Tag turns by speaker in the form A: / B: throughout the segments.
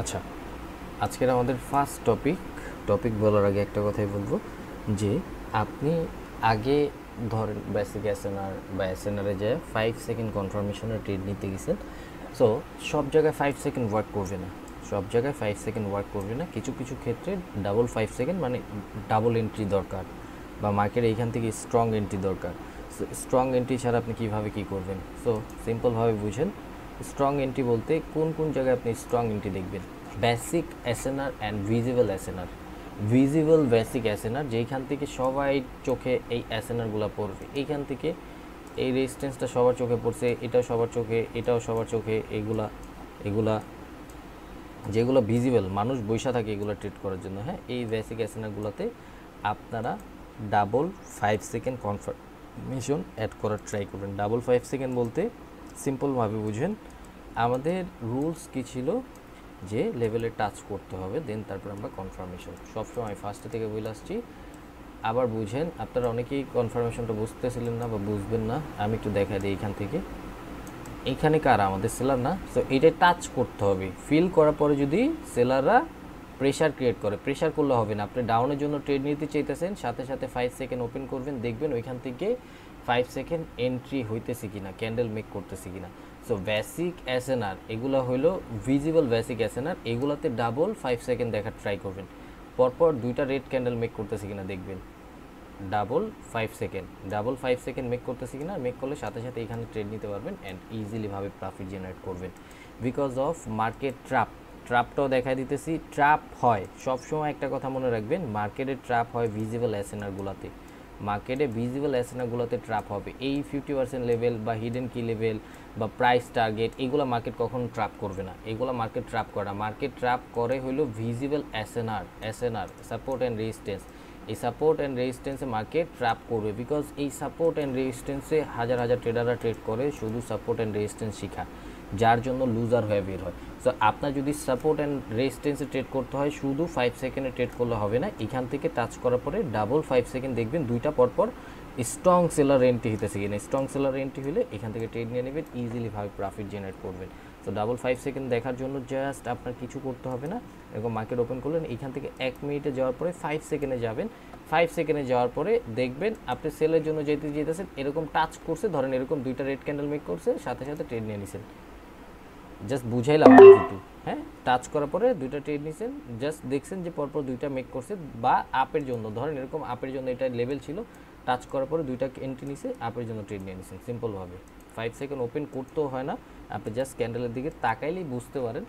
A: আচ্ছা, আজকের আমাদের ফার্স্ট টপিক বলার আগে একটা কথাই বলবো যে আপনি আগে ধরেন বেসিক এসএনআর বা এসএনআরে যে 5 সেকেন্ড কনফার্মেশনের ট্রেড নিতে গেছেন। সো সব জায়গায় 5 সেকেন্ড ওয়ার্ক করবে না, সব জায়গায় 5 সেকেন্ড ওয়ার্ক করবে না। কিছু কিছু ক্ষেত্রে ডাবল 5 সেকেন্ড মানে ডাবল এন্ট্রি দরকার, বা মার্কেটে এইখান থেকে স্ট্রং এন্ট্রি দরকার। স্ট্রং এন্ট্রি ছাড়া আপনি কীভাবে কী করবেন? সো সিম্পলভাবে বুঝেন, স্ট্রং এন্ট্রি বলতে কোন কোন জায়গায় আপনি স্ট্রং এন্ট্রি দেখবেন। Basic SNR and visible SNR. Visible basic SNR যেইখান থেকে সবাই চোখে এই এসএনআরগুলো পড়বে, এইখান থেকে এই রেজিস্ট্যান্সটা সবার চোখে পড়ছে, এটাও সবার চোখে, এটাও সবার চোখে, এগুলা এগুলা যেগুলো ভিজিবল, মানুষ বৈশা থাকে এগুলো ট্রেড করার জন্য। হ্যাঁ, এই বেসিক এসএনআরগুলোতে আপনারা ডাবল 5 সেকেন্ড কনফার্মেশন অ্যাড করার ট্রাই করবেন। ডাবল 5 সেকেন্ড বলতে সিম্পলভাবে বুঝেন, আমাদের রুলস কী ছিল যে লেভেলে টাচ করতে হবে, দেন তারপর আমরা কনফার্মেশন। সবসময় ফার্স্টে থেকে বলে আসছি, আবার বুঝেন। আপনারা অনেকেই কনফার্মেশনটা বুঝতেছিলেন না বা বুঝবেন না, আমি একটু দেখা দিই। এইখান থেকে এইখানে কারা আমাদের সেলার না, সো এইটা টাচ করতে হবে। ফিল করার পরে যদি সেলাররা প্রেশার ক্রিয়েট করে, প্রেশার করলে হবে না। আপনি ডাউনের জন্য ট্রেড নিতে চাইতেছেন, সাথে সাথে 5 সেকেন্ড ওপেন করবেন, দেখবেন ওইখান থেকে 5 সেকেন্ড এন্ট্রি হইতেছে কিনা, ক্যান্ডেল মেক করতেছে কিনা। সো বেসিক এসএনআর এগুলো হলো ভিজিবল বেসিক এসএনআর, এগুলোতে ডাবল 5 সেকেন্ড দেখার ট্রাই করবেন। পরপর দুইটা রেড ক্যান্ডেল মেক করতেছে কিনা দেখবেন, ডাবল 5 সেকেন্ড মেক করতেছি কিনা, মেক করলে সাথে সাথে এখানে ট্রেড নিতে পারবেন অ্যান্ড ইজিলিভাবে প্রফিট জেনারেট করবেন। বিকজ অফ মার্কেট ট্রাপটাও দেখাই দিতেছি। ট্রাপ হয় সবসময়, একটা কথা মনে রাখবেন, মার্কেটে ট্রাপ হয় ভিজিবল এসএনআরগুলোতে। মার্কেটে ভিজিবল এসএনআরগুলোতে ট্রাপ হবে। এই 50% লেভেল বা হিডেন কি লেভেল বা প্রাইস টার্গেট, এগুলো মার্কেট কখনো ট্রাপ করবে না, এগুলো মার্কেট ট্রাপ করে না। মার্কেট ট্রাপ করে হলো visible SNR support and resistance. এই সাপোর্ট অ্যান্ড রেজিস্ট্যান্সে মার্কেট ট্র্যাপ করবে, বিকজ এই সাপোর্ট অ্যান্ড রেজিস্ট্যান্সে হাজার হাজার ট্রেডাররা ট্রেড করে শুধু সাপোর্ট অ্যান্ড রেজিস্ট্যান্স শিখা, যার জন্য লুজার হয়ে বের হয়। সো আপনার যদি সাপোর্ট অ্যান্ড রেজিস্ট্যান্সে ট্রেড করতে হয়, শুধু 5 সেকেন্ডে ট্রেড করলে হবে না। এখান থেকে টাচ করার পরে ডাবল 5 সেকেন্ড দেখবেন দুইটা পরপর স্ট্রং সেলার এন্ট্রি হইতেছে কিনা। স্ট্রং সেলার এন্ট্রি হলে এখান থেকে ট্রেড নিয়ে নেবেন, ইজিলিভাবে প্রফিট জেনারেট করবেন। তো ডাবল 5 সেকেন্ড দেখার জন্য জাস্ট আপনার কিছু করতে হবে না। এরকম মার্কেট ওপেন করলেন, এইখান থেকে 1 মিনিটে যাওয়ার পরে 5 সেকেন্ডে যাবেন। 5 সেকেন্ডে যাওয়ার পরে দেখবেন আপনি সেলের জন্য যেতেছেন, এরকম টাচ করছে, ধরেন এরকম দুইটা রেড ক্যান্ডেল মেক করছে, সাথে সাথে ট্রেড নিয়ে নিছেন। জাস্ট বুঝাইলাম কিন্তু, হ্যাঁ, টাচ করার পরে দুইটা ট্রেড নিছেন, জাস্ট দেখছেন যে পরপর দুইটা মেক করছে। বা আপের জন্য ধরেন এরকম আপের জন্য এটা লেভেল ছিল, টাচ করার পরে দুইটা এন্ট্রি নিছে, আপের জন্য ট্রেড নিয়ে নিছেন সিম্পলভাবে। 5 সেকেন্ড ওপেন করতেও হয় না, আপনি জাস্ট ক্যান্ডেলের দিকে তাকাইলেই বুঝতে পারেন।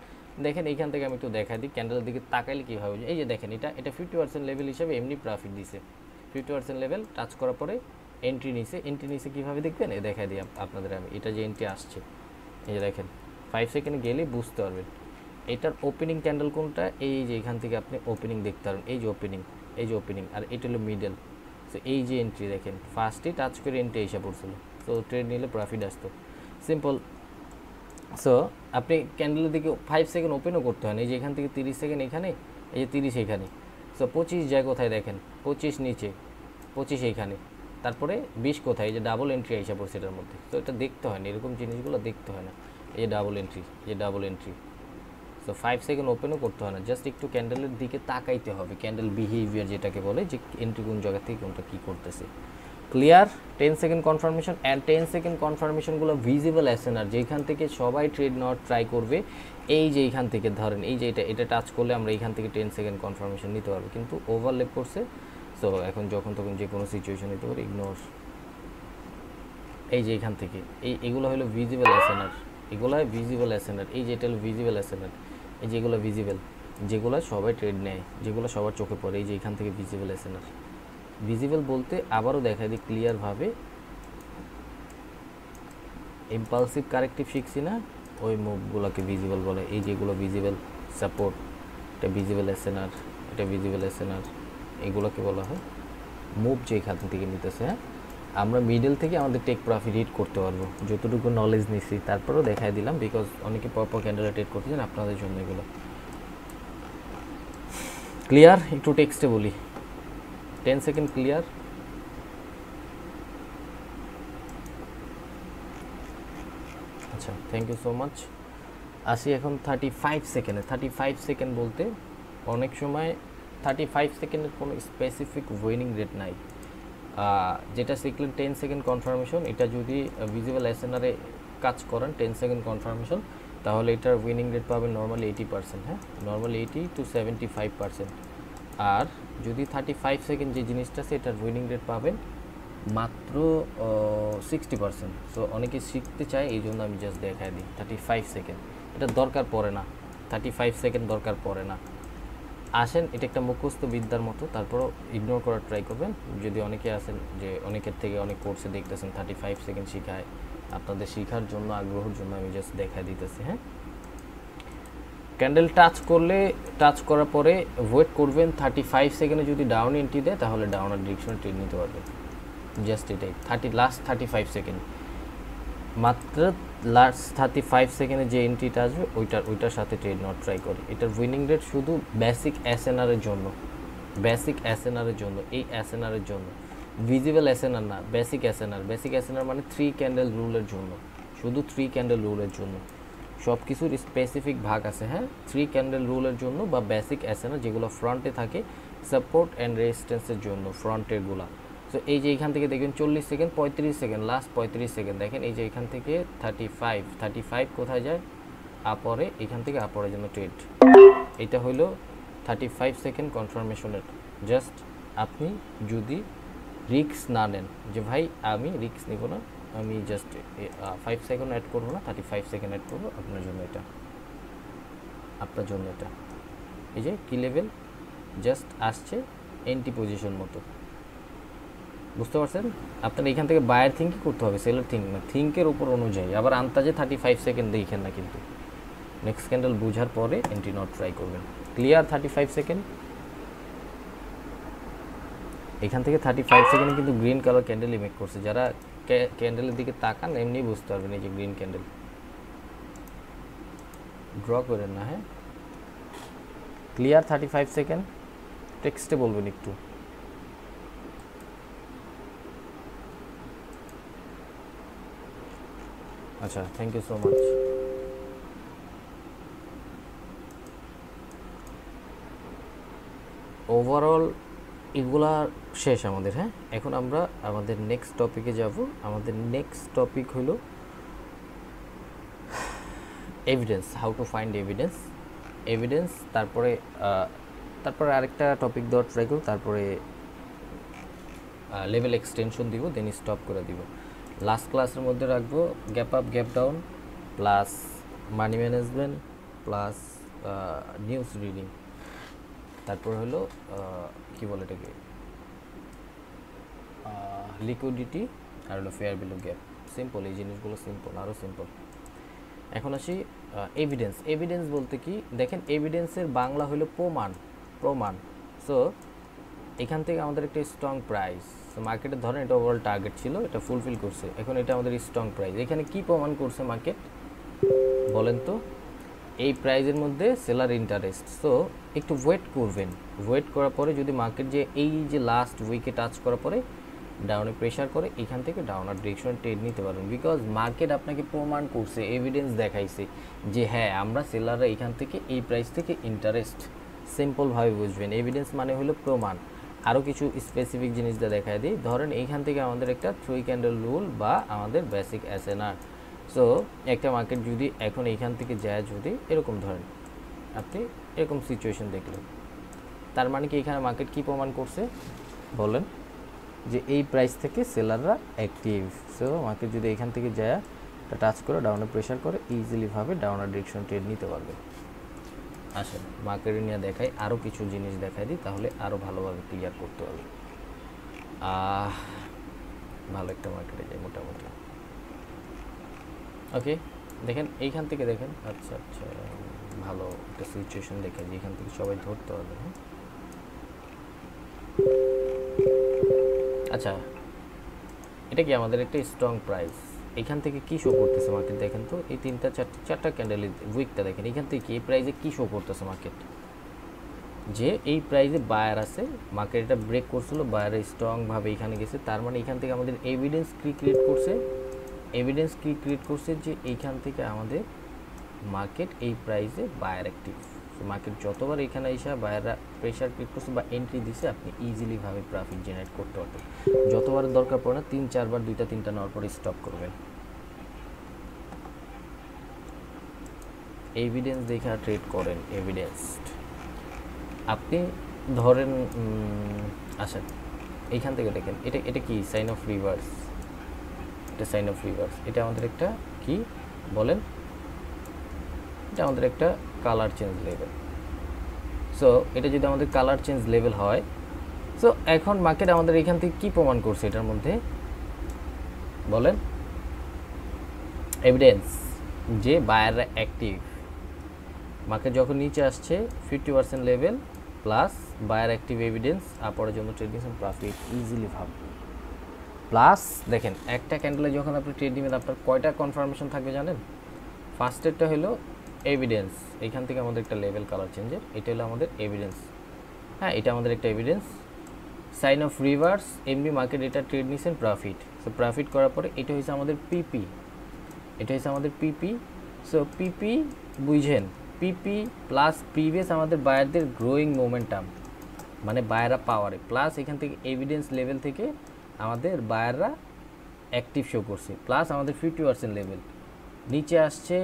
A: দেখেন এইখান থেকে আমি একটু দেখাই দিই, ক্যান্ডেলের দিকে তাকাইলে কীভাবে, এই যে দেখেন এটা 50% লেভেল হিসেবে এমনি প্রফিট দিছে। 50% লেভেল টাচ করার পরে এন্ট্রি নিছে কীভাবে দেখবেন, এ দেখাই দিই আপনাদের আমি। এটা যে এন্ট্রি আসছে, এই যে দেখেন 5 সেকেন্ডে গেলেই বুঝতে পারবেন এটার ওপেনিং ক্যান্ডেল কোনটা। এই যে এখান থেকে আপনি ওপেনিং দেখতে পারবেন, এই যে ওপেনিং, আর এটা হলো মিডল। সো এই যে এন্ট্রি দেখেন, ফার্স্টে টাচ করে এন্ট্রি এসে পড়ছিল, তো ট্রেড নিলে প্রফিট আসতো, সিম্পল। সো আপনি ক্যান্ডেলের দিকে 5 সেকেন্ড ওপেনও করতে হয় না। এই যে এখান থেকে 30 সেকেন্ড এখানে, এই যে 30 এখানে, সো 25 যায় কোথায় দেখেন, 25 নিচে, 25 এইখানে, তারপরে 20 কোথায়, এই যে ডাবল এন্ট্রি এসে পড়ছে এটার মধ্যে। তো এটা দেখতে হয় না, এরকম জিনিসগুলো দেখতে হয় না। এই যে ডাবল এন্ট্রি, সো 5 সেকেন্ড ওপেনও করতে হয় না, জাস্ট একটু ক্যান্ডেলের দিকে তাকাইতে হবে, ক্যান্ডেল বিহেভিয়ার যেটাকে বলে, যে এন্ট্রি কোন জায়গা থেকে কোনটা কী করতেছে। Clear? 10 second confirmation and 10 second কনফার্মেশনগুলো ভিজিবল এসএনআর, যেখান থেকে সবাই ট্রেড নেওয়ার ট্রাই করবে। এই যে এইখান থেকে ধরেন, এই যে এটা টাচ করলে আমরা এইখান থেকে 10 সেকেন্ড কনফার্মেশন নিতে পারবো, কিন্তু ওভারলেপ করছে। সো এখন যখন তখন যে কোনো সিচুয়েশন নিতে পারে, ইগনোর। এই যে এইখান থেকে এগুলো হলো ভিজিবল এসএনআর, এগুলো ভিজিবল এসএনআর। এই যে এটা হলো ভিজিবল এসএনআর, এই যেগুলো ভিজিবল, যেগুলো সবাই ট্রেড নেয়, যেগুলো সবার চোখে পড়ে, এই যে এখান থেকে ভিজিবল এসএনআর। ভিজিবল বলতে আবারও দেখাই দিই ক্লিয়ারভাবে, ইম্পালসিভ কারেক্টিভ শিখছি না, ওই মুভগুলোকে ভিজিবল বলে। এই যেগুলো ভিজিবল সাপোর্ট, এটা ভিজিবল এসএনআর, এটা ভিজিবল এসএনআর, এগুলোকে বলা হয় মুভ, যে এখান থেকে নিতেছে। হ্যাঁ, আমরা মিডল থেকে আমাদের টেক প্রফিট হিট করতে পারবো, যতটুকু নলেজ নিচ্ছি। তারপরেও দেখাই দিলাম, বিকজ অনেকে পরপর ক্যান্ডেলে ট্রেড করতেছেন, আপনাদের জন্য এগুলো ক্লিয়ার। একটু টেক্সটে বলি, 10 সেকেন্ড ক্লিয়ার? আচ্ছা, থ্যাংক ইউ সো মাচ। আসি এখন 35 সেকেন্ডে। 35 সেকেন্ড বলতে অনেক সময় 35 সেকেন্ডের কোনো স্পেসিফিক উইনিং রেট নাই। যেটা শিখলেন 10 সেকেন্ড কনফার্মেশন, এটা যদি ভিজিবল এসএনআরে কাজ করেন 10 সেকেন্ড কনফার্মেশন, তাহলে এটার উইনিং রেট পাবেন নর্মালি 80%। হ্যাঁ, নর্মালি 80 to 75%। আর যদি 35 সেকেন্ড যে জিনিসটা আছে এটার উইনিং রেট পাবেন মাত্র 60%। সো অনেকে শিখতে চায়, এই জন্য আমি জাস্ট দেখাই দিই 35 সেকেন্ড। এটা দরকার পড়ে না, 35 সেকেন্ড দরকার পড়ে না। আসেন, এটা একটা মুখস্থ বিদ্যার মতো, তারপরও ইগনোর করার ট্রাই করবেন। যদি অনেকে আছেন যে অনেকের থেকে অনেক কোর্সে দেখতেছেন 35 সেকেন্ড শেখায়, আপনাদের শেখার জন্য আগ্রহের জন্য আমি জাস্ট দেখাই দিতেছি। হ্যাঁ, ক্যান্ডেল টাচ করার পরে ওয়েট করবেন 35 সেকেন্ডে। যদি ডাউন এন্ট্রি দেয় তাহলে ডাউনার ডিরেকশনে ট্রেড নিতে পারবেন। জাস্ট এটাই, লাস্ট 35 সেকেন্ড, মাত্র লাস্ট 35 সেকেন্ডে যে এন্ট্রিটা আসবে ওইটার সাথে ট্রেড নেওয়ার ট্রাই করি। এটার উইনিং রেট শুধু বেসিক এসএনআরের জন্য, এই এসএনআরের জন্য, ভিজিবল এসএনআর না, বেসিক এসএনআর মানে 3 ক্যান্ডেল রুলের জন্য, শুধু 3 ক্যান্ডেল রুলের জন্য। সব কিছুর স্পেসিফিক ভাগ আছে। হ্যাঁ, 3 ক্যান্ডেল রুলের জন্য বা বেসিক এসএনআর যেগুলো ফ্রন্টে থাকে, সাপোর্ট অ্যান্ড রেজিস্ট্যান্সের জন্য ফ্রন্টেরগুলা। সো এই যে এখান থেকে দেখবেন 40 সেকেন্ড, 35 সেকেন্ড, লাস্ট 35 সেকেন্ড দেখেন। এই যে এখান থেকে 35 কোথায় যায়? আপরে, এখান থেকে আপরের জন্য ট্রেড। এটা হলো 35 সেকেন্ড কনফার্মেশনের। জাস্ট আপনি যদি রিস্ক না নেন যে ভাই আমি রিস্ক নিব না, আমি জাস্ট 5 সেকেন্ড অ্যাড করবো না, 35 সেকেন্ড অ্যাড করবো, আপনার জন্য এটা, এই যে কি লেভেল জাস্ট আসছে এন্টি পজিশন মতো, বুঝতে পারছেন? আপনার এখান থেকে বায়ার থিঙ্কই করতে হবে, সেলার থিঙ্ক না। থিঙ্কের উপর অনুযায়ী আবার আন্তাজে 35 সেকেন্ড দেখেন না, কিন্তু নেক্সট ক্যান্ডেল বোঝার পরে এন্ট্রি নট ট্রাই করবেন। ক্লিয়ার? 35 সেকেন্ড, এখান থেকে 35 সেকেন্ডে কিন্তু গ্রিন কালার ক্যান্ডেলই মেক করছে। যারা ক্যান্ডেলের দিকে তাকান এমনি বুঝতে পারবেন, এই যে গ্রিন ক্যান্ডেল। ড্র করেন না। হ্যাঁ, ক্লিয়ার? 35 সেকেন্ড টেক্সটে বলবেন একটু। আচ্ছা, thank you so much. Overall এগুলা শেষ আমাদের। হ্যাঁ, এখন আমরা আমাদের নেক্সট টপিকে যাব। আমাদের নেক্সট টপিক হলো evidence, how to find evidence. তারপরে আরেকটা টপিক দেওয়ার ট্রাই করব, তারপরে লেভেল এক্সটেনশন দিব, দেন স্টপ করে দিব। লাস্ট ক্লাসের মধ্যে রাখবো gap up, gap down, plus money management, plus news reading, তারপর হলো কি বলে এটাকে, লিকুইডিটি, আর হলো ফেয়ার ভ্যালু গ্যাপ। সিম্পল, এই জিনিসগুলো সিম্পল, আরও সিম্পল। এখন আসি এভিডেন্স বলতে কি দেখেন, এভিডেন্সের বাংলা হলো প্রমাণ। সো এখান থেকে আমাদের একটা স্ট্রং প্রাইস, মার্কেটে ধরেন এটা ওভারঅল টার্গেট ছিল, এটা ফুলফিল করছে, এখন এটা আমাদের স্ট্রং প্রাইস। এখানে কি প্রমাণ করছে মার্কেট বলেন তো? এই প্রাইজের মধ্যে সেলার ইন্টারেস্ট। সো একটু ওয়েট করবেন, ওয়েট করার পরে যদি মার্কেট যে এই যে লাস্ট উইকে টাচ করার পরে ডাউনে প্রেশার করে, এখান থেকে ডাউনার ডিরেকশন ট্রেড নিতে পারবেন। বিকজ মার্কেট আপনাকে প্রমাণ করছে, এভিডেন্স দেখাইছে যে হ্যাঁ আমরা সেলাররা এখান থেকে এই প্রাইস থেকে ইন্টারেস্ট। সিম্পলভাবে বুঝবেন, এভিডেন্স মানে হলো প্রমাণ। আরও কিছু স্পেসিফিক জিনিস দেখায় দিই। ধরেন এইখান থেকে আমাদের একটা 3 ক্যান্ডেল রুল বা আমাদের বেসিক এসএনআর। সো একটা মার্কেট যদি এখন এইখান থেকে যায়, যদি এরকম ধরেন আপনি এরকম সিচুয়েশন দেখলেন, তার মানে কি এখানে মার্কেট কি প্রমাণ করছে বলেন? যে এই প্রাইস থেকে সেলাররা অ্যাক্টিভ। সো মার্কেট যদি এখান থেকে যায় টাচ করে ডাউনে প্রেশার করে, ইজিলিভাবে ডাউনার ডিরেকশন ট্রেড নিতে পারবে। আসেন মার্কেটে নিয়ে দেখাই, আরও কিছু জিনিস দেখাই দিই, তাহলে আরও ভালোভাবে ক্লিয়ার করতে পারবে। ভালো একটা মার্কেটে যাই মোটামুটি। ওকে, দেখেন এইখান থেকে দেখেন, আচ্ছা ভালো একটা সিচুয়েশন দেখেন, যেখান থেকে সবাই ধরতে পারবে। হ্যাঁ, আচ্ছা এটা কি আমাদের একটা স্ট্রং প্রাইস। এখান থেকে কি শো করতেছে মার্কেট দেখেন তো, এই চারটা ক্যান্ডেলের উইকটা দেখেন, এখান থেকে কি এই প্রাইসে কি শো করতেছে মার্কেট, যে এই প্রাইসে বায়ার আছে, মার্কেট এটা ব্রেক করছিল, বায়ার স্ট্রংভাবে এখানে গেছে। তার মানে এখান থেকে আমাদের এভিডেন্স কি ক্রিয়েট করছে যে এইখান থেকে আমাদের মার্কেট এই প্রাইসে বায়ার অ্যাক্টিভ। সো মার্কেট যতবার এখানে এসে বায়াররা প্রেশার ক্রিয়েট করছে বা এন্ট্রি দিছে, আপনি ইজিলি ভাবে প্রফিট জেনারেট করতে পারবেন। যতবার দরকার পড়ে না, 3-4 বার 2-3টা নেওয়ার পরে স্টপ করবেন। এভিডেন্স দেখে ট্রেড করেন, এভিডেন্স। আপনি ধরেন আচ্ছা এইখান থেকে দেখেন, এটা কি সাইন অফ রিভার্স, এটা সাইন অফ রিভার্স, এটা আমাদের একটা কি বলেন, এটা আমাদের একটা কালার চেঞ্জ লেভেল। সো এটা যদি আমাদের কালার চেঞ্জ লেভেল হয়, সো এখন মার্কেট আমাদের এখান থেকে কি প্রমাণ করছে এটার মধ্যে বলেন, এভিডেন্স যে বায়াররা অ্যাক্টিভ। মার্কেট যখন নিচে আসছে 50% level plus buyer active evidence, আপরের জন্য ট্রেডিং প্রফিট ইজিলি ভাব। প্লাস দেখেন একটা ক্যান্ডেলে যখন আপনি ট্রেড নেবেন আপনার কয়টা কনফার্মেশন থাকবে জানেন? ফার্স্টেরটা হলো এভিডেন্স, এইখান থেকে আমাদের একটা লেভেল কালার চেঞ্জের, এটা হলো আমাদের এভিডেন্স। হ্যাঁ, এটা আমাদের একটা এভিডেন্স। সাইন অফ রিভার্স, এমনি মার্কেট এটা ট্রেড নিছেন প্রফিট। সো প্রফিট করার পরে এটা হচ্ছে আমাদের পিপি, এটা হচ্ছে আমাদের পিপি। সো পিপি বুঝেন, পিপি প্লাস প্রিভিয়াস আমাদের বায়ারদের গ্রোয়িং মোমেন্টাম, মানে বায়াররা পাওয়ারে, প্লাস এখান থেকে এভিডেন্স লেভেল থেকে আমাদের বায়াররা অ্যাক্টিভ শো করছে, প্লাস আমাদের 50% লেভেল নিচে আসছে,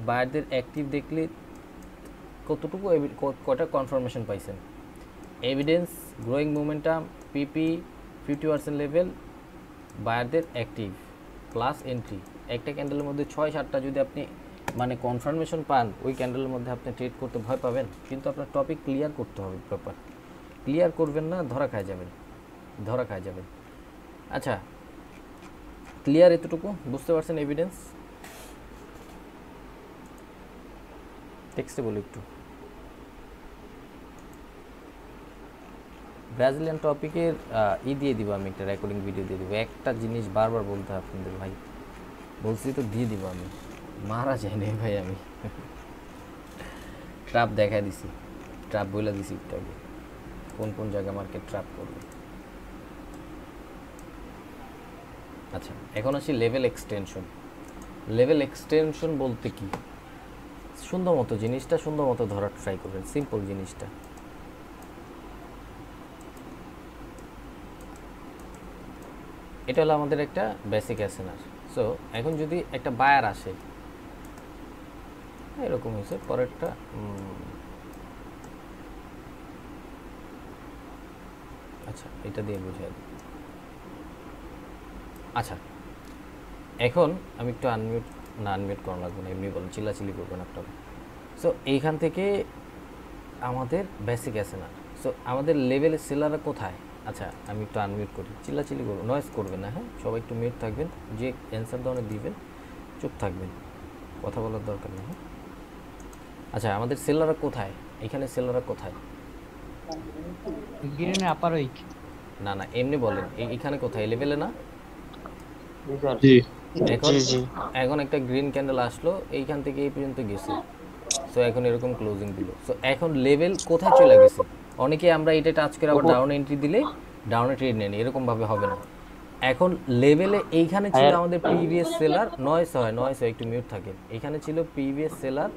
A: বায়ারদের অ্যাক্টিভ দেখলে কতটুকু কয়টা কনফার্মেশন পাইছেন, এভিডেন্স, গ্রোয়িং মোমেন্টাম, পিপি, 50% লেভেল, বায়ারদের অ্যাক্টিভ প্লাস এন্ট্রি। একটা ক্যান্ডেলের মধ্যে 6-7টা যদি আপনি মানে কনফার্মেশন পান, ওই ক্যান্ডেলের মধ্যে আপনি ট্রেড করতে ভয় পাবেন। কিন্তু আপনার টপিক ক্লিয়ার করতে হবে, প্রপার ক্লিয়ার করবেন না ধরা খায় যাবেন, ধরা খায় যাবেন। আচ্ছা ক্লিয়ার এতটুকু বুঝতে পারছেন? এভিডেন্স টেক্সটে বলি একটু। ব্রাজিলিয়ান টপিকের দিয়ে দিব, আমি একটা রেকর্ডিং ভিডিও দিয়ে দিব। একটা জিনিস বারবার বলতে হয় আপনাদের ভাই, বলছি তো দিয়ে দিব, আমি মারা যাই না ভাই, আমি ট্রাপ দেখা দিছি, ট্রাপ বলে দিছি একটু আগে, কোন কোন জায়গা মার্কেট ট্রাপ করবে। আচ্ছা এখন আসি লেভেল এক্সটেনশন। লেভেল এক্সটেনশন বলতে কি, সুন্দর মতো জিনিসটা সুন্দর মতো ধরার ট্রাই করবেন, সিম্পল জিনিসটা। এটা হলো আমাদের একটা বেসিক অ্যাসেনার। সো এখন যদি একটা বায়ার আসে, এরকম হয়েছে, পরেরটা আচ্ছা এটা দিয়ে বুঝিয়ে দিই। আচ্ছা এখন আমি একটু আনমিউট, না আনমিউট করা লাগবে না, এমনি বলেন, চিল্লাচিল্লি করবেন আপনারা। সো এইখান থেকে আমাদের বেসিক অ্যাসেনার। সো আমাদের লেভেল সেলাররা কোথায়? আচ্ছা আমি একটু আনমিউট করি, চিল্লাচিল্লি করবো, নয়েজ করবেন না, হ্যাঁ সবাই একটু মিউট থাকবেন, যে অ্যান্সার ধরনের দিবেন চুপ থাকবেন, কথা বলার দরকার নেই। হ্যাঁ আচ্ছা আমাদের সেলাররা কোথায়? এখানে সেলাররা কোথায়?
B: গ্রিনে আপার উইক,
A: না না এমনি বলেন, এখানে কোথায়? লেভেলে না?
C: জি
A: এখন এখন একটা গ্রিন ক্যান্ডেল আসলো, এইখান থেকে এই পর্যন্ত গেছে। সো এখন এরকম ক্লোজিং দিল। সো এখন লেভেল কোথায় চলে গেছে? অনেকে আমরা এটা টাচ করে আবার ডাউন এন্ট্রি দিলে ডাউনে ট্রেড নেন, এরকম ভাবে হবে না। এখন লেভেলে এইখানে ছিল আমাদের প্রিভিয়াস সেলার, নয়েস হয় একটু মিউট থাকে, এখানে ছিল প্রিভিয়াস সেলার।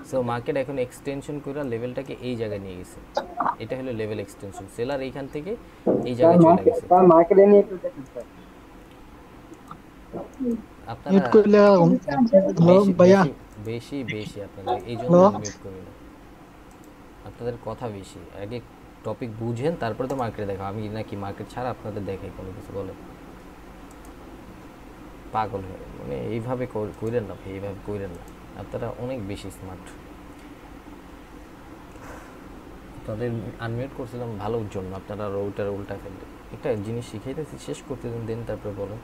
A: সো মার্কেট এখন এক্সটেনশন করে লেভেলটাকে এই জায়গায় নিয়ে গেছে, এটা হলো লেভেল এক্সটেনশন। সেলার এইখান থেকে এই জায়গায় চলে গেছে। আপনারা বেশি আপনারা এই জন্য মিউট করি না, আপনাদের কথা বেশি। আগে টপিক বুঝেন তারপরে তো মার্কেটে দেখো, আমি নাকি মার্কেট ছাড়া আপনাদের দেখাই কোনো কিছু বলে পাগল হয়ে, মানে এইভাবে কইরেন না ভাই, এইভাবে কইরেন না, আপনারা অনেক বেশি স্মার্ট। আপনাদের আনমিউট করছিলাম ভালোর জন্য, আপনারা ওটার উল্টা ফেললে। একটা জিনিস শিখাইতেছি, শেষ করতে দেন তারপরে বলেন।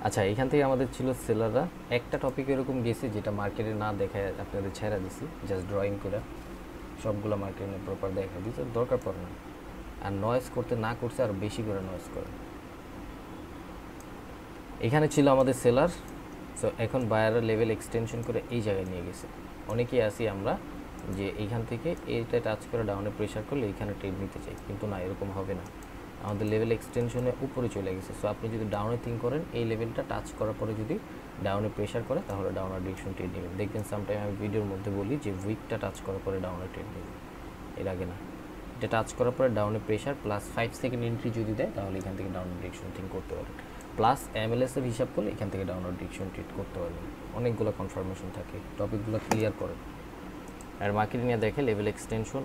A: আচ্ছা এখান থেকে আমাদের ছিল সেলাররা, একটা টপিক এরকম গেছে যেটা মার্কেটে না দেখায় আপনাদের ছেড়া দিছি, জাস্ট ড্রয়িং করে সবগুলো মার্কেটে প্রপার দেখা দিচ্ছে, দরকার পড়ে না। আর নয়েজ করতে না করছে আর বেশি করে নয়েজ করে। এখানে ছিল আমাদের সেলার। সো এখন বায়াররা লেভেল এক্সটেনশন করে এই জায়গায় নিয়ে গেছে। অনেকেই আসি আমরা যে এইখান থেকে এইটা টাচ করে ডাউনে প্রেশার করলে এইখানে ট্রেড নিতে চাই, কিন্তু না এরকম হবে না, আমাদের লেভেল এক্সটেনশনে উপরে চলে গেছে। সো আপনি যদি ডাউনে থিঙ্ক করেন, এই লেভেলটা টাচ করার পরে যদি ডাউনে প্রেশার করে তাহলে ডাউনার ডিরেকশন ট্রেড নেবেন। দেখবেন সামটাইম আমি ভিডিওর মধ্যে বলি যে উইকটা টাচ করার পরে ডাউনার ট্রেড নেবেন, এর আগে না। এটা টাচ করার পরে ডাউনে প্রেশার প্লাস 5 সেকেন্ড এন্ট্রি যদি দেয় তাহলে এখান থেকে ডাউনার ডিরেকশন থিঙ্ক করতে পারেন, প্লাস এমএলএস এর হিসাব করলে এখান থেকে ডাউনার ডিরেকশন ট্রেড করতে পারবেন। অনেকগুলো কনফার্মেশন থাকে, টপিকগুলো ক্লিয়ার করেন। আর মার্কেট নিয়ে দেখে লেভেল এক্সটেনশন,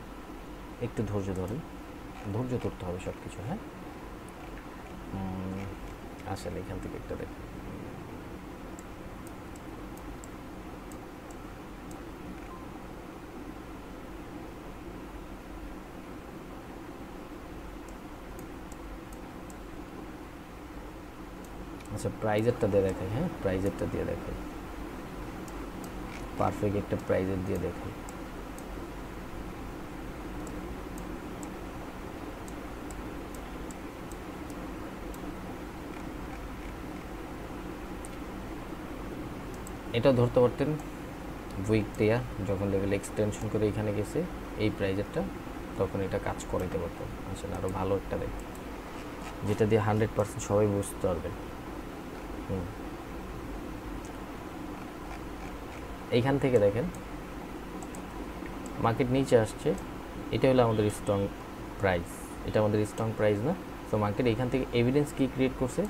A: একটু ধৈর্য ধরেন, ধৈর্য ধরতে হবে সব কিছু। হ্যাঁ, আসলে এখান থেকে একটা দেখুন, আচ্ছা প্রাইজেরটা দিয়ে দেখাই। হ্যাঁ, প্রাইজেরটা দিয়ে দেখাই, পারফেক্ট একটা প্রাইজের দিয়ে দেখাই। এটা ধরতে পারতেন উইক দেয়া যখন লেভেল এক্সটেনশন করে এখানে গেছে এই প্রাইজেরটা, তখন এটা কাজ করাইতে পারতাম। আসলে আরও ভালো একটা দেখ, যেটা দিয়ে 100% সবাই বুঝতে পারবেন। এইখান থেকে দেখেন মার্কেট নিচে আসছে, এটা হলো আমাদের স্ট্রং প্রাইস, এটা আমাদের স্ট্রং প্রাইস না। সো মার্কেট এইখান থেকে এভিডেন্স কি ক্রিয়েট করছে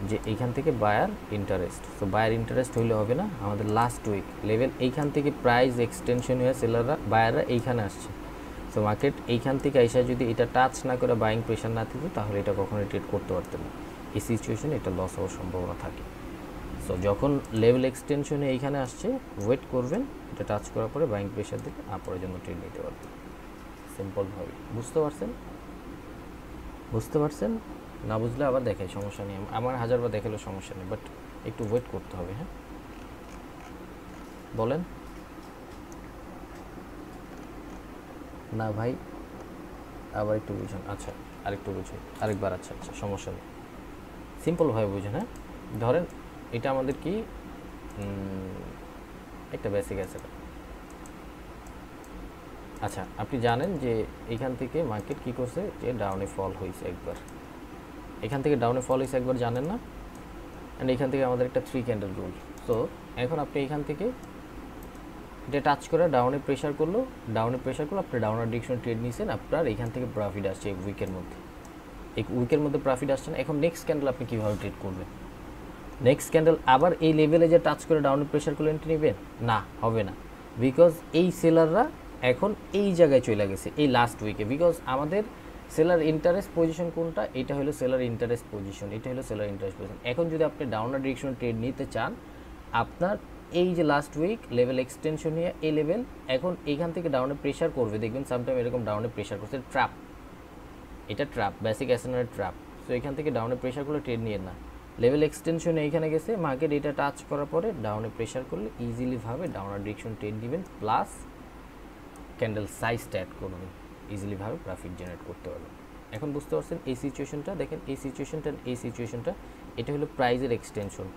A: যে এইখান থেকে buyer interest. So buyer interest হইলে হবে না, আমাদের লাস্ট উইক লেভেল এইখান থেকে প্রাইস এক্সটেনশন হয়ে সেলাররা বায়াররা এইখানে আসছে। সো মার্কেট এইখান থেকে আইসা যদি এটা টাচ না করে বাইং প্রেশার না থাকতো তাহলে এটা কখনোই ট্রেড করতে পারতেন না। এই সিচুয়েশনে এটা লস হওয়ার সম্ভাবনা থাকে। সো যখন লেভেল এক্সটেনশনে এইখানে আসছে ওয়েট করবেন, এটা টাচ করার পরে বাইং প্রেশার দিকে আপরের জন্য ট্রেড নিতে পারবেন। সিম্পলভাবে বুঝতে পারছেন? বুঝতে পারছেন? না বুঝলে আবার দেখাই, সমস্যা নেই, আমার 1000বার দেখালেও সমস্যা নেই, বাট একটু ওয়েট করতে হবে। হ্যাঁ বলেন না ভাই, আবার একটু বুঝুন। আচ্ছা আরেকটু বুঝুন, আরেকবার। আচ্ছা আচ্ছা সমস্যা নেই, সিম্পলভাবে বুঝুন। হ্যাঁ ধরেন এটা আমাদের কি একটা বেসিক আছে। আচ্ছা আপনি জানেন যে এইখান থেকে মার্কেট কি করছে, যে ডাউনে ফল হয়েছে একবার, এখান থেকে ডাউনে ফল হয়েছে একবার, জানেন না? অ্যান্ড এখান থেকে আমাদের একটা 3 ক্যান্ডেল রুল। সো এখন আপনি এখান থেকে এটা টাচ করে ডাউনে প্রেশার করলো, আপনি ডাউনার ডিরেকশন ট্রেড নিয়েছেন, আপনার এখান থেকে প্রফিট আসছে এই উইকের মধ্যে, এই উইকের মধ্যে প্রফিট আসছে না। এখন নেক্সট ক্যান্ডেল আপনি কীভাবে ট্রেড করবেন? নেক্সট ক্যান্ডেল আবার এই লেভেলে যে টাচ করে ডাউনে প্রেশার করলে এন্ট্রি নেবেন? না, হবে না, বিকজ এই সেলাররা এখন এই জায়গায় চলে গেছে এই লাস্ট উইকে। বিকজ আমাদের সেলার ইন্টারেস্ট পজিশন কোনটা, এটা হলো সেলার ইন্টারেস্ট পজিশন, এটা হলো সেলার ইন্টারেস্ট পজিশন। এখন যদি আপনি ডাউনার ডিরেকশন ট্রেড নিতে চান, আপনার এই যে লাস্ট উইক লেভেল এক্সটেনশন নিয়ে এই লেভেল, এখন এইখান থেকে ডাউনে প্রেশার করবে, দেখবেন সামটাইম এরকম ডাউনে প্রেশার করছে, ট্র্যাপ, এটা ট্র্যাপ, বেসিক অ্যাসেনারের ট্র্যাপ। সো এখান থেকে ডাউনে প্রেশার করলে ট্রেড নিয়ে না, লেভেল এক্সটেনশনে এইখানে গেছে মার্কেট, এটা টাচ করার পরে ডাউনে প্রেশার করলে ইজিলিভাবে ডাউনার ডিরেকশন ট্রেড দিবেন, প্লাস ক্যান্ডেল সাইজটা অ্যাড করবেন, ইজিলিভাবে প্রফিট জেনারেট করতে পারবেন। এখন বুঝতে পারছেন এই সিচুয়েশনটা? দেখেন এই সিচুয়েশনটা এটা হলো প্রাইজের এক্সটেনশন,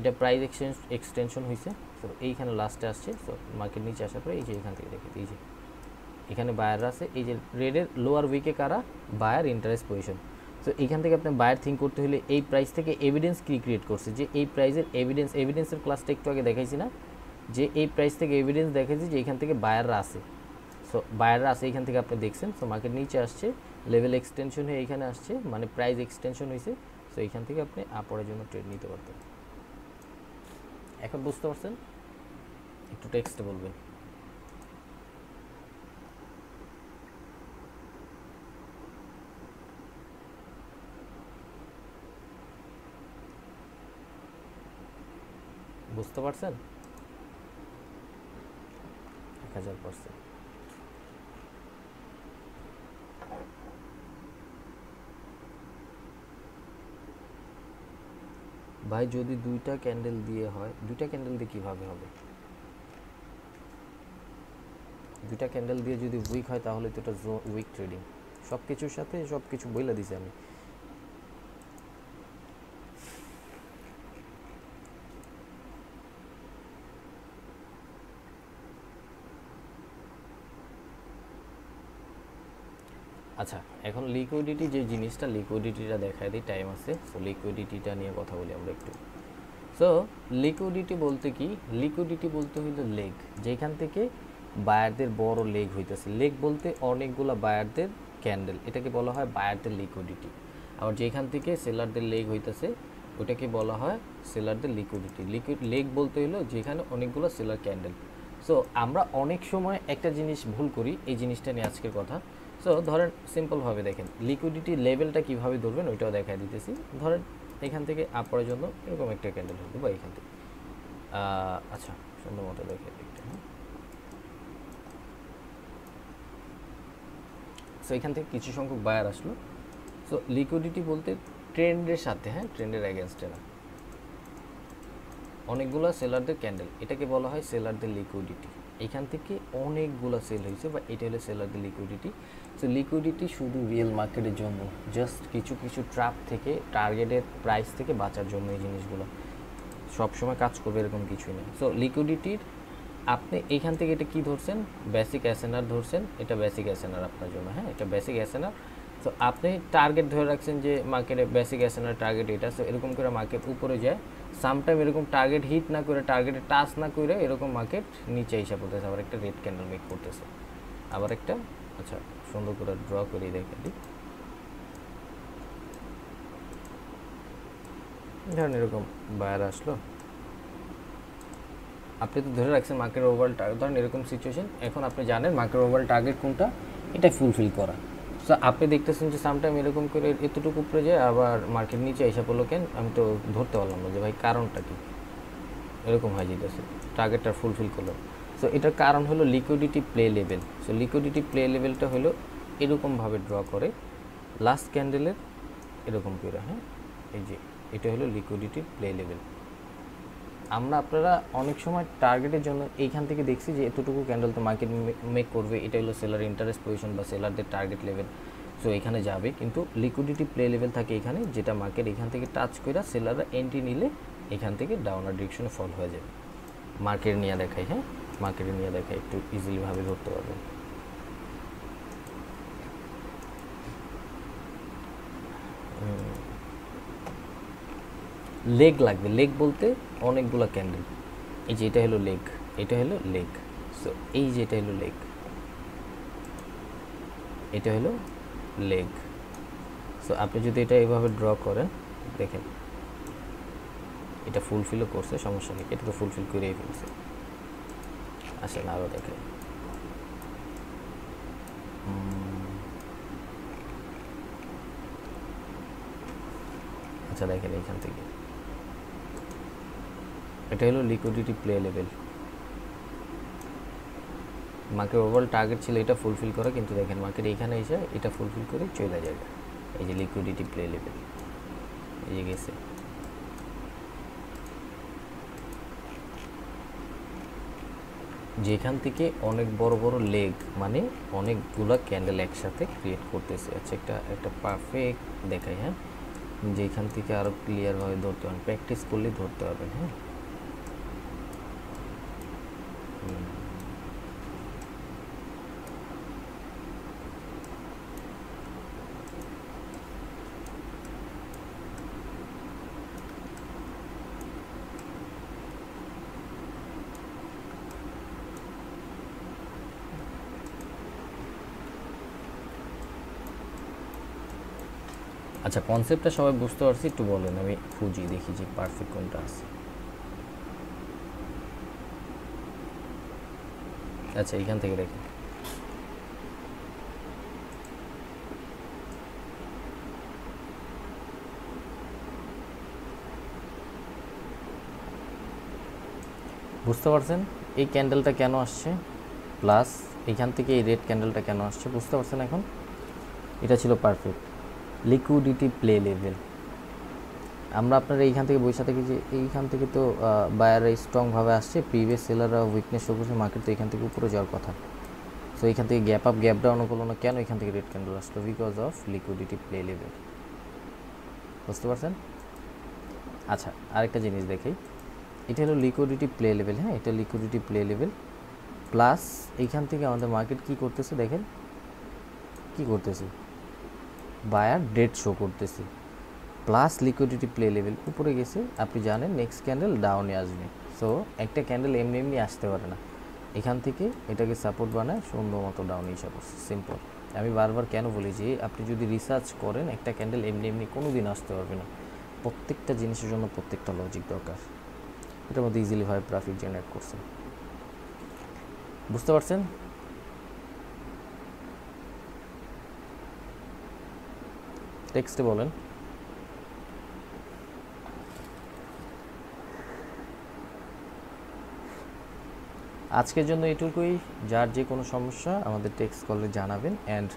A: এটা প্রাইস এক্সটেনশন হয়েছে। সো এইখানে লাস্টে আসছে, সো মার্কেট নিচে আসার পরে এই যে এখান থেকে দেখেন এই যে এখানে বায়াররা আছে, এই যে রেডের লোয়ার উইকে কারা, বায়ার ইন্টারেস্ট পজিশন। সো এইখান থেকে আপনি বায়ার থিঙ্ক করতে হলে এই প্রাইস থেকে এভিডেন্স কি ক্রিয়েট করছে, যে এই প্রাইসের এভিডেন্সের ক্লাসটা একটু আগে দেখাইছি না, যে এই প্রাইস থেকে এভিডেন্স দেখাইছি যে এখান থেকে বায়াররা আছে। সো বায়াররা আছে এইখান থেকে আপনি দেখছেন। সো মার্কেট নিচে আসছে, লেভেল এক্সটেনশন হয়ে এইখানে আসছে, মানে প্রাইস এক্সটেনশন হয়েছে। সো এইখান থেকে আপনি আপরের জন্য ট্রেড নিতে পারতেন। এখন বুঝতে পারছেন? একটু টেক্সটে বলবেন। বুঝতে পারছেন? 1000%। ভাই যদি দুইটা ক্যান্ডেল দিয়ে হয়, দুইটা ক্যান্ডেল দিয়ে কীভাবে হবে? দুইটা ক্যান্ডেল দিয়ে যদি উইক হয় তাহলে তো এটা উইক ট্রেডিং। সব কিছুর সাথে সব কিছু বলে দিছি আমি। আচ্ছা এখন লিকুইডিটি যে জিনিসটা, লিকুইডিটিটা দেখায় দিই, টাইম আছে। সো লিকুইডিটিটা নিয়ে কথা বলি আমরা একটু। সো লিকুইডিটি বলতে কি, লিকুইডিটি বলতে হইলো লেগ, যেখান থেকে বায়ারদের বড় লেগ হইতেছে। লেগ বলতে অনেকগুলো বায়ারদের ক্যান্ডেল, এটাকে বলা হয় বায়ারদের লিকুইডিটি। আবার যেখান থেকে সেলারদের লেগ হইতেছে ওটাকে বলা হয় সেলারদের লিকুইডিটি। লেগ বলতে হইলো যেখানে অনেকগুলো সেলার ক্যান্ডেল। সো আমরা অনেক সময় একটা জিনিস ভুল করি, এই জিনিসটা নিয়ে আজকের কথা। সো ধরেন সিম্পলভাবে দেখেন লিকুইডিটি লেভেলটা কীভাবে ধরবেন ওইটাও দেখা দিতেছি। ধরেন এখান থেকে আপ করার জন্য এরকম একটা ক্যান্ডেল হইলো বা এখান থেকে আচ্ছা সুন্দর মতো দেখে দেখতে। হ্যাঁ, সো এখান থেকে কিছু সংখ্যক বায়ার আসলো। সো লিকুইডিটি বলতে ট্রেন্ডের সাথে, হ্যাঁ ট্রেন্ডের অ্যাগেনস্টে না, অনেকগুলো সেলারদের ক্যান্ডেল, এটাকে বলা হয় সেলারদের লিকুইডিটি। এখান থেকে অনেকগুলো সেল হয়েছে বা এটা হলো সেলারদের লিকুইডিটি। সো লিকুইডিটি শুধু রিয়েল মার্কেটের জন্য, জাস্ট কিছু কিছু ট্র্যাপ থেকে, টার্গেটের প্রাইস থেকে বাঁচার জন্য এই জিনিসগুলো সবসময় কাজ করবে এরকম কিছুই নেই। সো লিকুইডিটির আপনি এইখান থেকে এটা কি ধরছেন, বেসিক এসএনআর ধরছেন, এটা বেসিক এসএনআর আপনার জন্য। হ্যাঁ, এটা বেসিক এসএনআর। তো আপনি টার্গেট ধরে রাখছেন যে মার্কেটে বেসিক এসএনআর টার্গেট এটা। সো এরকম করে মার্কেট উপরে যায়, সামটাইম এরকম টার্গেট হিট না করে, টার্গেটে টাচ না করে এরকম মার্কেট নিচে এসে পড়তেছে, আবার একটা রেড ক্যান্ডেল মেক করতেছে, আবার একটা। আচ্ছা সুন্দর করে ড্র করে দেখে দিই। ধরেন এরকম বায়ার আসলো, আপনি তো ধরে রাখছেন মার্কেট ওভারঅল টার্গেট, ধরেন এরকম সিচুয়েশন, এখন আপনি জানেন মার্কেট ওভারঅল টার্গেট কোনটা, এটা ফুলফিল করা। সো আপনি দেখতেছেন যে সামটাইম এরকম করে এতটুকু উপরে যায় আবার মার্কেট নিচে এসে পড়লো কেন, আমি তো ধরতে পারলাম না যে ভাই কারণটা কি এরকম হয়ে যেতেছে, টার্গেটটা ফুলফিল করলো। সো এটার কারণ হলো liquidity play level. So liquidity play লেভেলটা হলো এরকমভাবে ড্র করে লাস্ট ক্যান্ডেলের এরকম করে। হ্যাঁ, এই যে এটা হলো লিকুইডিটির প্লে লেভেল। আমরা আপনারা অনেক সময় টার্গেটের জন্য এইখান থেকে দেখছি যে এতটুকু ক্যান্ডেল তো মার্কেট মেক করবে, এটা হলো সেলার ইন্টারেস্ট পজিশন বা সেলারদের টার্গেট লেভেল। সো এখানে যাবে, কিন্তু লিকুইডিটি প্লে লেভেল থাকে এখানে, যেটা মার্কেট এখান থেকে টাচ করে সেলাররা এন্ট্রি নিলে এখান থেকে ডাউনার ডিরেকশনে ফল হয়ে যাবে। মার্কেট নিয়ে দেখাই, হ্যাঁ মার্কেটে নিয়ে দেখাই, একটু ইজিলিভাবে ধরতে পারবেন। লেগ লাগবে, লেগ বলতে অনেকগুলো ক্যান্ডেল, এই যে এটা হলো লেগ, এটা হলো লেগ। সো এই যে এটা হলো লেগ, এটা হলো লেগ। সো আপনি যদি এটা এইভাবে ড্র করেন, দেখেন এটা ফুলফিলও করছে, সমস্যা নেই, এটা তো ফুলফিল করেই ফেলছে। আসেন আরও দেখেন, আচ্ছা দেখেন এইখান থেকে এটা হলো liquidity play level. Market overall target ছিল এটা ফুলফিল করা, কিন্তু দেখেন মার্কেট এইখানে এসে এটা ফুলফিল করে চলে যাবে। এই যে লিকুইডিটি প্লে লেভেল, এই যে গেছে। যেখান থেকে অনেক বড় বড় লেগ, মানে অনেকগুলো ক্যান্ডেল একসাথে ক্রিয়েট করতেছে। আচ্ছা একটা পারফেক্ট দেখাই, হ্যাঁ যেখান থেকে আরও ক্লিয়ারভাবে ধরতে পারেন, প্র্যাকটিস করলেই ধরতে পারবেন। হ্যাঁ, আচ্ছা কনসেপ্টটা সবাই বুঝতে পারছি, একটু বলেন, আমি খুঁজি দেখি যে পারফেক্ট কোনটা আছে। আচ্ছা এইখান থেকে দেখেন, বুঝতে পারছেন এই ক্যান্ডেলটা কেন আসছে, প্লাস এখান থেকে এই রেড ক্যান্ডেলটা কেন আসছে, বুঝতে পারছেন এখন? এটা ছিল পারফেক্ট লিকুইডিটি প্লে লেভেল। আমরা আপনারা এইখান থেকে বসে থাকি যে এইখান থেকে তো বায়াররা স্ট্রংভাবে আসছে, প্রিভিয়াস সেলাররা উইকনেস শো করছে, মার্কেট তো এখান থেকে উপরে যাওয়ার কথা। সো এখান থেকে গ্যাপ আপ গ্যাপ ডাউনও করলো না, কেন এখান থেকে রেড ক্যান্ডেল আসলো? Because of liquidity play level. বুঝতে পারছেন? আচ্ছা আরেকটা জিনিস দেখি, এটা হলো লিকুইডিটি প্লে লেভেল। হ্যাঁ, এটা লিকুইডিটি প্লে লেভেল, প্লাস এইখান থেকে আমাদের মার্কেট কি করতেছে, দেখেন কি করতেছে, বায়ার ডেট শো করতেছে। প্লাস লিকুইডিটি প্লে লেভেল উপরে গেছে, আপনি জানেন নেক্সট ক্যান্ডেল ডাউনে আসবে। সো একটা ক্যান্ডেল এমনি এমনি আসতে পারে না, এখান থেকে এটাকে সাপোর্ট বানায় সুন্দর মতো ডাউনে এসে পড়ছে। সিম্পল। আমি বারবার কেন বলি যে আপনি যদি রিসার্চ করেন একটা ক্যান্ডেল এমনি এমনি কোনো দিন আসতে পারবে না, প্রত্যেকটা জিনিসের জন্য প্রত্যেকটা লজিক দরকার। এটার মধ্যে ইজিলি ভাবে প্রফিট জেনারেট করছে, বুঝতে পারছেন? টেক্সটে বলেন। আজকের জন্য এটুকুই। যার যে কোনো সমস্যা আমাদের টেক্সট কলে জানাবেন। অ্যান্ড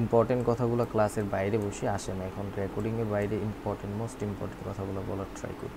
A: ইম্পর্টেন্ট কথাগুলো ক্লাসের বাইরে বসে আসে না, এখন রেকর্ডিংয়ের বাইরে ইম্পর্টেন্ট মোস্ট ইম্পর্টেন্ট কথাগুলো বলার ট্রাই করি।